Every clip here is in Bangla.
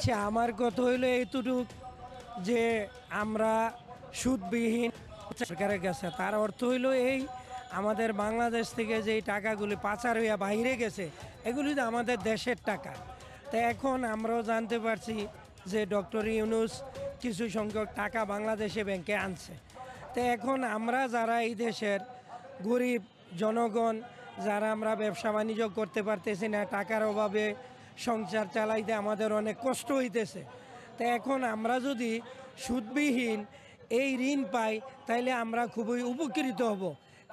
আচ্ছা, আমার কথা হইলো এইটুক যে আমরা সুদবিহীন সরকারের কাছে, তার অর্থ হইলো এই আমাদের বাংলাদেশ থেকে যেই টাকাগুলি পাচার হইয়া বাইরে গেছে এগুলি তো আমাদের দেশের টাকা। তো এখন আমরাও জানতে পারছি যে ডক্টর ইউনূস কিছু সংখ্যক টাকা বাংলাদেশে ব্যাংকে আনছে। তো এখন আমরা যারা এই দেশের গরিব জনগণ, যারা আমরা ব্যবসা বাণিজ্য করতে পারতেছি না, টাকার অভাবে সংসার চালাইতে আমাদের অনেক কষ্ট হইতেছে। তো এখন আমরা যদি সুদবিহীন এই ঋণ পাই তাইলে আমরা খুবই উপকৃত হব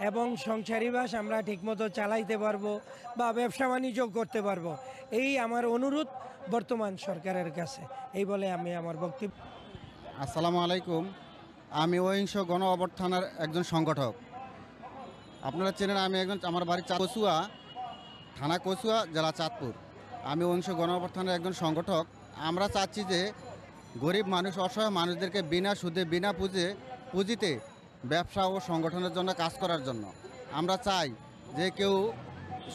এবং সংসারী বাস আমরা ঠিকমতো চালাইতে পারবো বা ব্যবসা বাণিজ্য করতে পারবো। এই আমার অনুরোধ বর্তমান সরকারের কাছে। এই বলে আমি আমার বক্তব্য। আসসালামু আলাইকুম। আমি অহিংস গণ অভ্যুত্থানের একজন সংগঠক। আপনারা চেনেন আমি আমার বাড়ি কচুয়া, থানা কচুয়া, জেলা চাঁদপুর। আমি অহিংস গণ অভ্যুত্থানের একজন সংগঠক। আমরা চাচ্ছি যে গরিব মানুষ, অসহায় মানুষদেরকে বিনা সুদে বিনা পুঁজিতে ব্যবসা ও সংগঠনের জন্য কাজ করার জন্য। আমরা চাই যে কেউ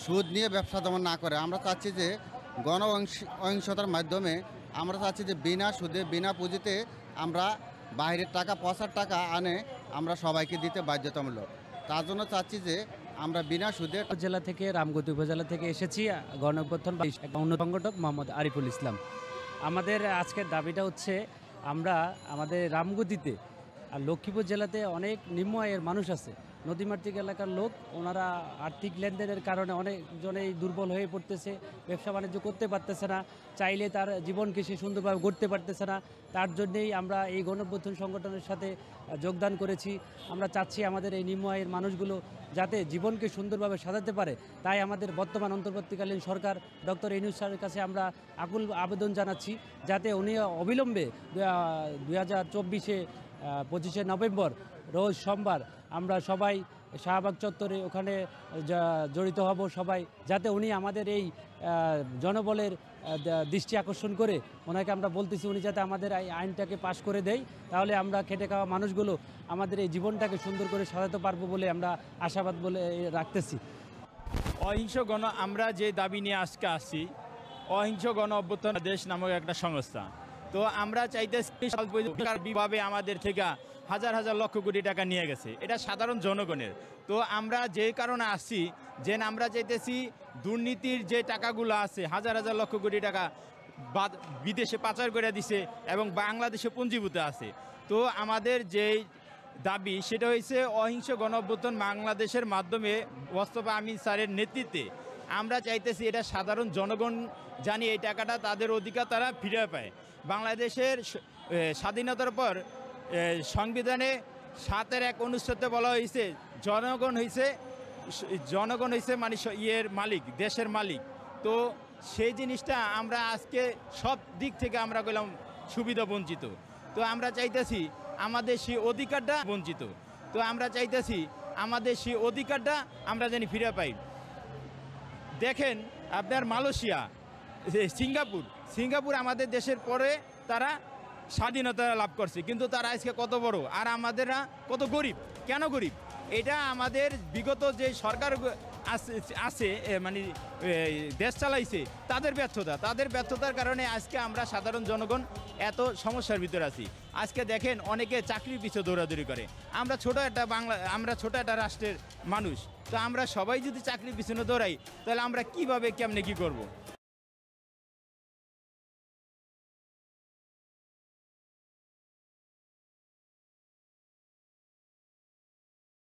সুদ নিয়ে ব্যবসা যেমন না করে। আমরা চাচ্ছি যে গণ অহিংসতার মাধ্যমে আমরা চাচ্ছি যে বিনা সুদে বিনা পুঁজিতে আমরা বাইরের টাকা, পয়সার টাকা আনে আমরা সবাইকে দিতে বাধ্যতামূলক। তার জন্য চাচ্ছি যে আমরা বিনা সুদে। জেলা থেকে, রামগতি উপজেলা থেকে এসেছি। গণ অভ্যুত্থান সংগঠক মোহাম্মদ আরিফুল ইসলাম। আমাদের আজকের দাবিটা হচ্ছে আমরা আমাদের রামগতিতে আর লক্ষ্মীপুর জেলাতে অনেক নিম্ন আয়ের মানুষ আছে, নদীমাতৃক এলাকার লোক। ওনারা আর্থিক লেনদেনের কারণে অনেকজনেই দুর্বল হয়ে পড়তেছে, ব্যবসা বাণিজ্য করতে পারতেছে না, চাইলে তার জীবনকে সে সুন্দরভাবে গড়তে পারতেছে না। তার জন্যেই আমরা এই গণ অভ্যুত্থান সংগঠনের সাথে যোগদান করেছি। আমরা চাচ্ছি আমাদের এই নিম্ন আয়ের মানুষগুলো যাতে জীবনকে সুন্দরভাবে সাজাতে পারে। তাই আমাদের বর্তমান অন্তর্বর্তীকালীন সরকার ডক্টর ইউনূস স্যারের কাছে আমরা আকুল আবেদন জানাচ্ছি যাতে উনি অবিলম্বে 2024 25শে নভেম্বর রোজ সোমবার আমরা সবাই শাহবাগ চত্বরে ওখানে জড়িত হব সবাই, যাতে উনি আমাদের এই জনবলের দৃষ্টি আকর্ষণ করে ওনাকে আমরা বলতেছি উনি যাতে আমাদের এই আইনটাকে পাশ করে দেয়। তাহলে আমরা খেটে খাওয়া মানুষগুলো আমাদের এই জীবনটাকে সুন্দর করে সাজাতে পারবো বলে আমরা আশাবাদ বলে রাখতেছি। অহিংস আমরা যে দাবি নিয়ে আজকে আসছি, অহিংস গণ অভ্যুত্থান দেশ নামক একটা সংস্থা। তো আমরা চাইতেছি বিভাবে আমাদের থেকে হাজার হাজার লক্ষ কোটি টাকা নিয়ে গেছে, এটা সাধারণ জনগণের। তো আমরা যে কারণে আসছি যে আমরা চাইতেছি দুর্নীতির যে টাকাগুলো আছে, হাজার হাজার লক্ষ কোটি টাকা বিদেশে পাচার করে দিছে এবং বাংলাদেশে পুঞ্জীভূত আছে। তো আমাদের যে দাবি সেটা হয়েছে অহিংস গণ অভ্যুত্থান বাংলাদেশের মাধ্যমে মোস্তফা আমিন স্যারের নেতৃত্বে আমরা চাইতেছি এটা সাধারণ জনগণ জানি এই টাকাটা তাদের অধিকার তারা ফিরে পায়। বাংলাদেশের স্বাধীনতার পর সংবিধানে 7-1 অনুচ্ছেদে বলা হয়েছে জনগণ হয়েছে মানে মালিক, দেশের মালিক। তো সেই জিনিসটা আমরা আজকে সব দিক থেকে আমরা গেলাম সুবিধা বঞ্চিত। তো আমরা চাইতেছি আমাদের সেই অধিকারটা বঞ্চিত। তো আমরা চাইতেছি আমাদের সেই অধিকারটা আমরা যেন ফিরে পাই। দেখেন আপনার মালয়েশিয়া, সিঙ্গাপুর আমাদের দেশের পরে তারা স্বাধীনতা লাভ করছে, কিন্তু তারা আজকে কত বড় আর আমাদেররা কত গরিব। কেন গরিব? এটা আমাদের বিগত যে সরকার আছে মানে দেশ চালাইছে তাদের ব্যর্থতার কারণে আজকে আমরা সাধারণ জনগণ এত সমস্যার ভিতরে আছি। আজকে দেখেন অনেকে চাকরির পিছু দৌড়াদৌড়ি করে। আমরা ছোট একটা রাষ্ট্রের মানুষ। তো আমরা সবাই যদি চাকরির পিছনে দৌড়াই তাহলে আমরা কেমনে কি করব।